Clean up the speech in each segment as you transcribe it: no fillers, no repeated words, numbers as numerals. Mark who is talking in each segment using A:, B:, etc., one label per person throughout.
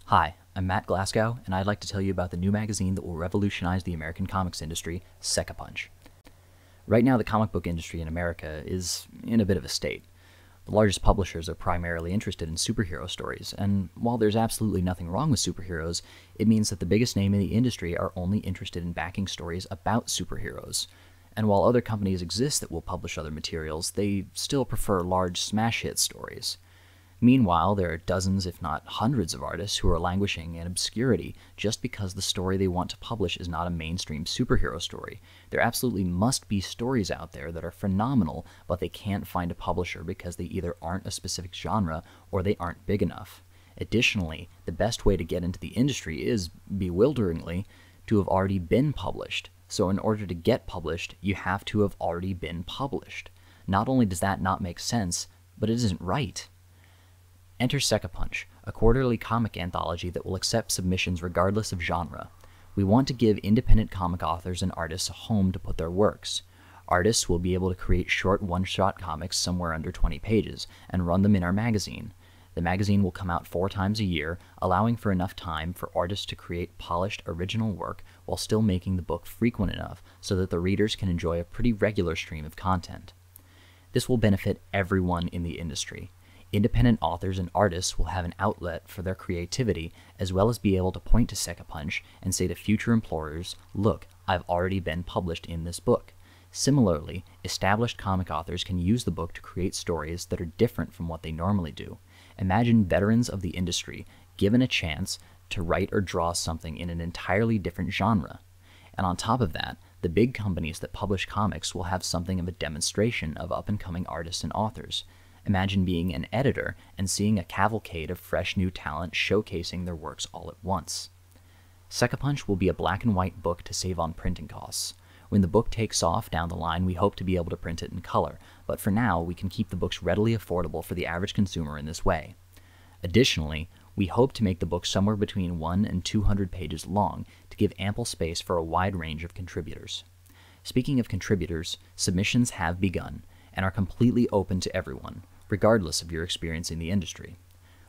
A: Hi, I'm Matt Glasgow, and I'd like to tell you about the new magazine that will revolutionize the American comics industry, Seqapunch. Right now, the comic book industry in America is in a bit of a state. The largest publishers are primarily interested in superhero stories, and while there's absolutely nothing wrong with superheroes, it means that the biggest name in the industry are only interested in backing stories about superheroes. And while other companies exist that will publish other materials, they still prefer large smash hit stories. Meanwhile, there are dozens, if not hundreds, of artists who are languishing in obscurity just because the story they want to publish is not a mainstream superhero story. There absolutely must be stories out there that are phenomenal, but they can't find a publisher because they either aren't a specific genre or they aren't big enough. Additionally, the best way to get into the industry is, bewilderingly, to have already been published. So in order to get published, you have to have already been published. Not only does that not make sense, but it isn't right. Enter Seqapunch, a quarterly comic anthology that will accept submissions regardless of genre. We want to give independent comic authors and artists a home to put their works. Artists will be able to create short one-shot comics somewhere under 20 pages and run them in our magazine. The magazine will come out 4 times a year, allowing for enough time for artists to create polished original work while still making the book frequent enough so that the readers can enjoy a pretty regular stream of content. This will benefit everyone in the industry. Independent authors and artists will have an outlet for their creativity, as well as be able to point to Seqapunch and say to future employers, "Look, I've already been published in this book." Similarly, established comic authors can use the book to create stories that are different from what they normally do. Imagine veterans of the industry given a chance to write or draw something in an entirely different genre. And on top of that, the big companies that publish comics will have something of a demonstration of up-and-coming artists and authors. Imagine being an editor and seeing a cavalcade of fresh new talent showcasing their works all at once. Seqapunch will be a black and white book to save on printing costs. When the book takes off down the line, we hope to be able to print it in color, but for now, we can keep the books readily affordable for the average consumer in this way. Additionally, we hope to make the book somewhere between 1 and 200 pages long to give ample space for a wide range of contributors. Speaking of contributors, submissions have begun and are completely open to everyone, regardless of your experience in the industry.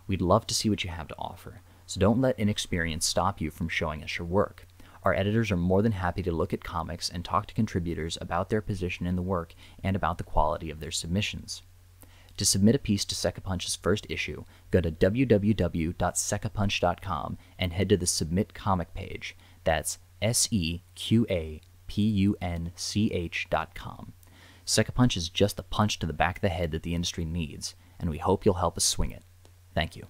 A: We'd love to see what you have to offer, so don't let inexperience stop you from showing us your work. Our editors are more than happy to look at comics and talk to contributors about their position in the work and about the quality of their submissions. To submit a piece to Seqapunch's first issue, go to www.seqapunch.com and head to the Submit Comic page. That's seqapunch.com. Seqapunch is just the punch to the back of the head that the industry needs, and we hope you'll help us swing it. Thank you.